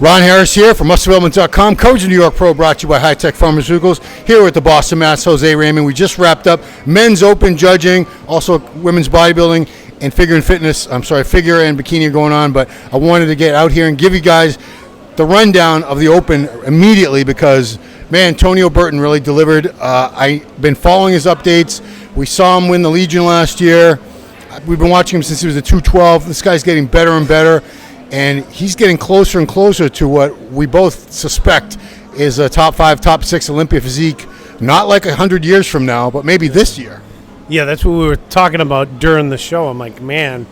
Ron Harris here from MuscleDevelopment.com, coverage of New York Pro, brought to you by High Tech Pharmaceuticals. Here with the Boston Mass, Jose Raymond. We just wrapped up men's open judging, also women's bodybuilding and figure and fitness. Figure and bikini are going on, but I wanted to get out here and give you guys the rundown of the open immediately because, man, Tonio Burton really delivered. I've been following his updates. We saw him win the Legion last year. We've been watching him since he was a 212. This guy's getting better and better. And he's getting closer and closer to what we both suspect is a top 5, top 6 Olympia physique, not like 100 years from now, but maybe this year. Yeah, that's what we were talking about during the show. I'm like, man,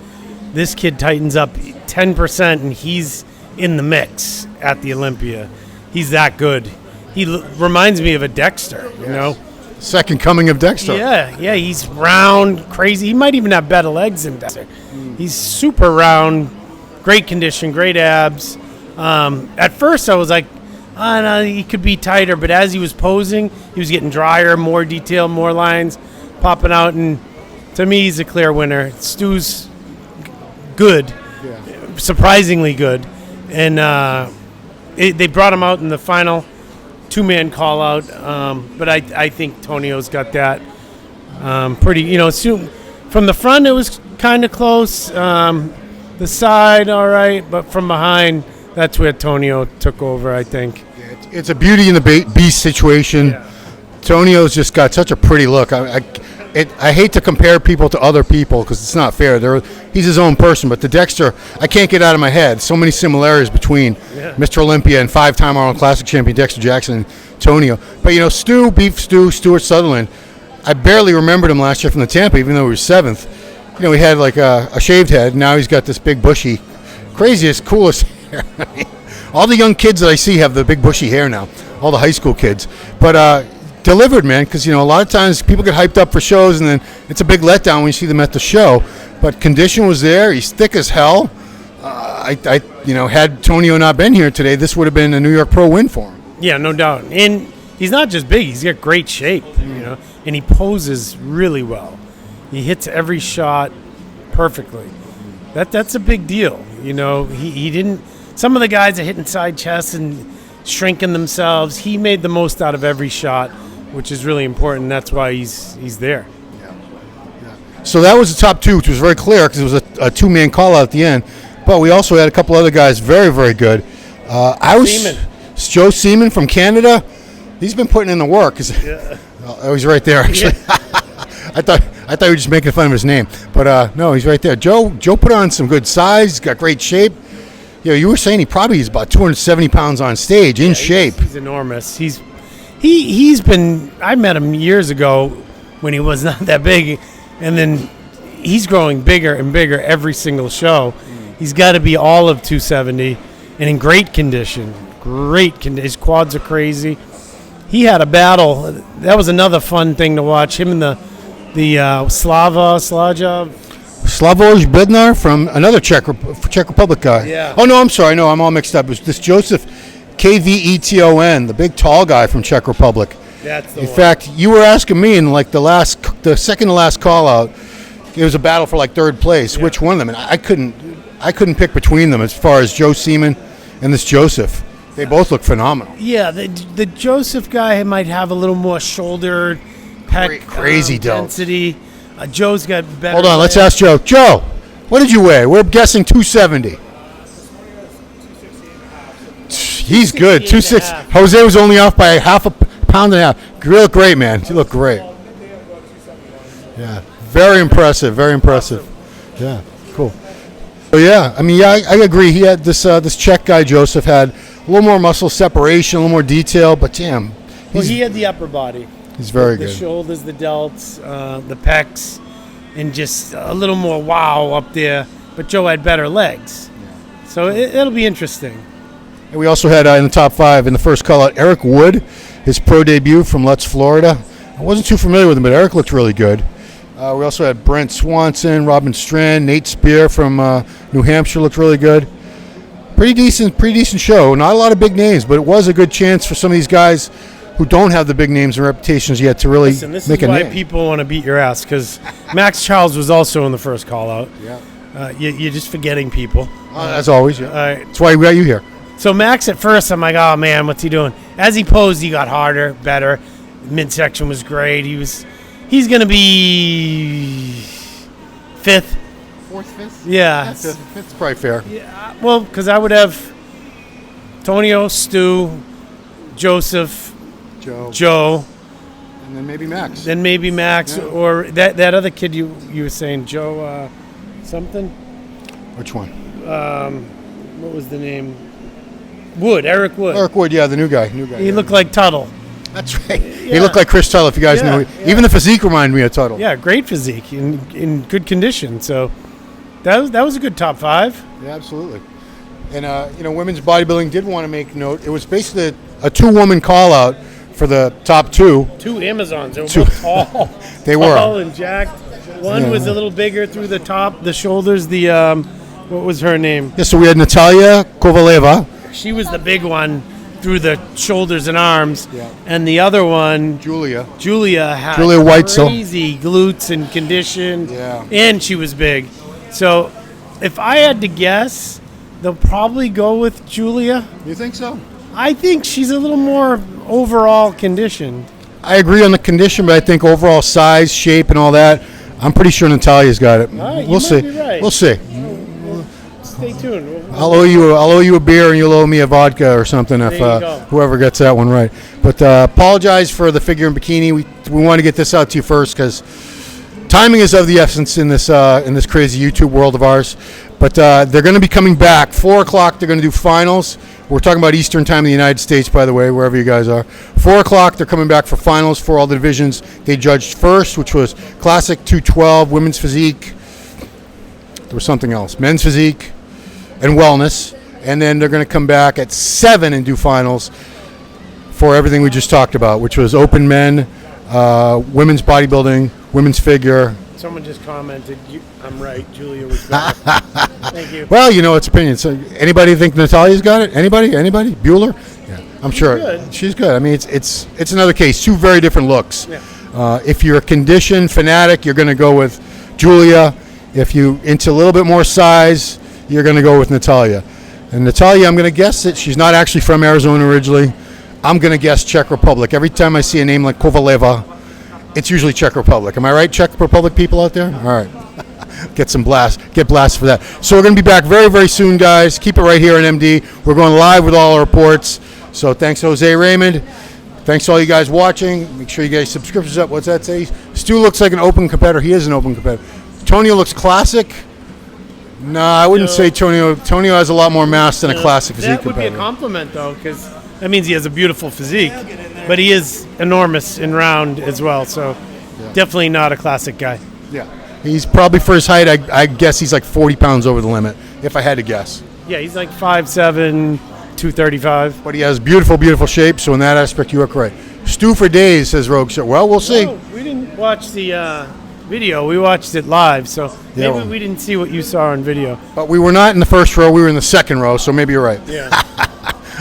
this kid tightens up 10% and he's in the mix at the Olympia. He's that good. He reminds me of a Dexter, you know? Second coming of Dexter. Yeah, he's round, crazy. He might even have better legs than Dexter. He's super round. Great condition, great abs. At first, I was like, no, he could be tighter. But as he was posing, he was getting drier, more detail, more lines popping out. And to me, he's a clear winner. Stu's good, surprisingly good. And they brought him out in the final two-man call-out. But I think Tonio's got that pretty, from the front, it was kind of close. The side, all right, but from behind, that's where Tonio took over, I think. It's a beauty in the beast situation. Yeah. Tonio's just got such a pretty look. I hate to compare people to other people because it's not fair. He's his own person, but the Dexter, I can't get out of my head. So many similarities between Mr. Olympia and 5-time Arnold Classic champion Dexter Jackson and Tonio. But, Beef Stu, Stuart Sutherland, I barely remembered him last year from the Tampa, even though he was 7th. He had like a shaved head. Now he's got this big bushy, craziest, coolest hair. All the young kids that I see have the big bushy hair now, all the high school kids. But delivered, man, because, a lot of times people get hyped up for shows and then it's a big letdown when you see them at the show. But condition was there. He's thick as hell. Had Tonio not been here today, this would have been a New York Pro win for him. Yeah, no doubt. And he's not just big. He's got great shape, and he poses really well. He hits every shot perfectly. That's a big deal. He didn't. Some of the guys are hitting side chests and shrinking themselves. He made the most out of every shot, which is really important. That's why he's there. Yeah. So that was the top two, which was very clear because it was a two-man call out at the end. But we also had a couple other guys very, very good. Seaman. Joe Seaman from Canada. He's been putting in the work. Oh, he's right there, actually. Yeah. I thought you were just making fun of his name, but no, he's right there. Joe put on some good size. He's got great shape. You were saying he's about 270 pounds on stage, in shape. He's enormous. He's been. I met him years ago when he was not that big, and then he's growing bigger and bigger every single show. He's got to be all of 270 and in great condition. His quads are crazy. He had a battle. That was another fun thing to watch. Him and the Slavoj Bednar from another Czech Republic guy. Yeah. Oh, no, I'm sorry. No, I'm all mixed up. It was this Joseph Kveton, the big tall guy from Czech Republic. That's the In one. fact, you were asking me in like the second to last call out, it was a battle for like third place. Yeah. Which one of them? And I couldn't pick between them as far as Joe Seaman and this Joseph. They both look phenomenal. Yeah, the Joseph guy might have a little more shoulder pec crazy density. Joe's got better. Hold on, let's ask Joe. Joe, what did you weigh? We're guessing 270. He's good. 260. Jose was only off by half a pound and a half. You look great, man. You look great. Yeah, very impressive. Very impressive. Yeah, cool. So I agree. He had this Czech guy Joseph had a little more muscle separation, a little more detail, but damn. He had the upper body. He's very good. The shoulders, the delts, the pecs, and just a little more wow up there. But Joe had better legs. So it'll be interesting. And we also had in the top 5 in the first call out Eric Wood, his pro debut from Lutz, Florida. I wasn't too familiar with him, but Eric looked really good. We also had Brent Swanson, Robin Strand, Nate Spear from New Hampshire looked really good. Pretty decent show. Not a lot of big names, but it was a good chance for some of these guys who don't have the big names and reputations yet to really make a name. This is why people want to beat your ass, because Max Charles was also in the first call out. Yeah. You're just forgetting people. As always, yeah. All right. That's why we got you here. So Max, at first, I'm like, oh man, what's he doing? As he posed, he got harder, better. Midsection was great. He's gonna be fifth. Fourth, fifth? Yeah. Fifth's probably fair. Yeah. Well, because I would have Tonio, Stu, Joseph, Joe, and then maybe Max. Yeah. Or that other kid you were saying, Joe something. Which one? What was the name? Eric Wood. Eric Wood, yeah, the new guy. He looked like Tuttle. That's right. He looked like Chris Tuttle, if you guys know. Yeah. Even the physique reminded me of Tuttle. Yeah, great physique, in good condition. So that was a good top 5. Yeah, absolutely. And, women's bodybuilding did want to make note. It was basically a 2-woman call-out for the top 2. 2 Amazons. They were both tall. They were. Tall and jacked. One was a little bigger through the top, the shoulders. What was her name? Yeah, so we had Natalia Kovaleva. She was the big one through the shoulders and arms. Yeah. And the other one, Julia had Weitzel. crazy glutes and condition. Yeah. And she was big. So if I had to guess, they'll probably go with Julia. You think so? I think she's a little more overall conditioned. I agree on the condition, but I think overall size, shape, and all that, I'm pretty sure Natalia's got it. All right, we'll see. Might be right. We'll see. Stay tuned. I'll owe you a beer, and you'll owe me a vodka or something if There you go. whoever gets that one right. But apologize for the figure in bikini. We want to get this out to you first because timing is of the essence in this crazy YouTube world of ours. But they're going to be coming back 4 o'clock. They're going to do finals. We're talking about Eastern time in the United States, by the way, wherever you guys are. 4 o'clock. They're coming back for finals for all the divisions. They judged first, which was classic 212, women's physique. There was something else, men's physique, and wellness. And then they're going to come back at 7 and do finals for everything we just talked about, which was open men, women's bodybuilding, women's figure. Someone just commented, I'm right, Julia was better. Thank you. Well, it's opinions. So anybody think Natalia's got it? Anybody? Bueller? Yeah, I'm sure. Good. She's good. I mean, it's another case. 2 very different looks. Yeah. If you're a conditioned fanatic, you're going to go with Julia. If you into a little bit more size, you're going to go with Natalia. And Natalia, I'm going to guess that she's not actually from Arizona originally. I'm going to guess Czech Republic. Every time I see a name like Kovaleva, it's usually Czech Republic. Am I right, Czech Republic people out there? All right. Get blasted for that. So we're going to be back very, very soon, guys. Keep it right here on MD. We're going live with all our reports. So thanks, Jose Raymond. Thanks to all you guys watching. Make sure you guys subscriptions up. What's that say? Stu looks like an open competitor. He is an open competitor. Tonio looks classic. No, I wouldn't say Tonio. Tonio has a lot more mass than a classic physique competitor. That would be a compliment, though, because that means he has a beautiful physique. But he is enormous and round as well, so definitely not a classic guy. Yeah. He's probably, for his height, I guess he's like 40 pounds over the limit, if I had to guess. Yeah, he's like 5'7", 235. But he has beautiful, beautiful shape, so in that aspect, you are correct. Stu for days, says Rogue. Well, we'll see. No, we didn't watch the video. We watched it live, so maybe we didn't see what you saw on video. But we were not in the first row. We were in the second row, so maybe you're right. Yeah.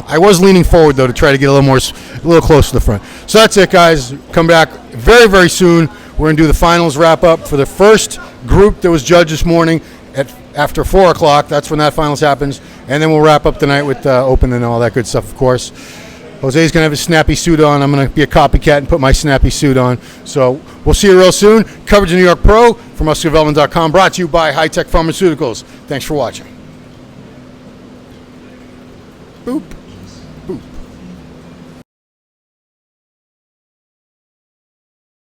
I was leaning forward, though, to try to get a little closer to the front. So that's it, guys. Come back very, very soon. We're going to do the finals wrap-up for the first group that was judged this morning after 4 o'clock. That's when that finals happens. And then we'll wrap up tonight with open and all that good stuff, of course. Jose's going to have his snappy suit on. I'm going to be a copycat and put my snappy suit on. So we'll see you real soon. Coverage of New York Pro from MuscularDevelopment.com, brought to you by High Tech Pharmaceuticals. Thanks for watching. Boop. Boop.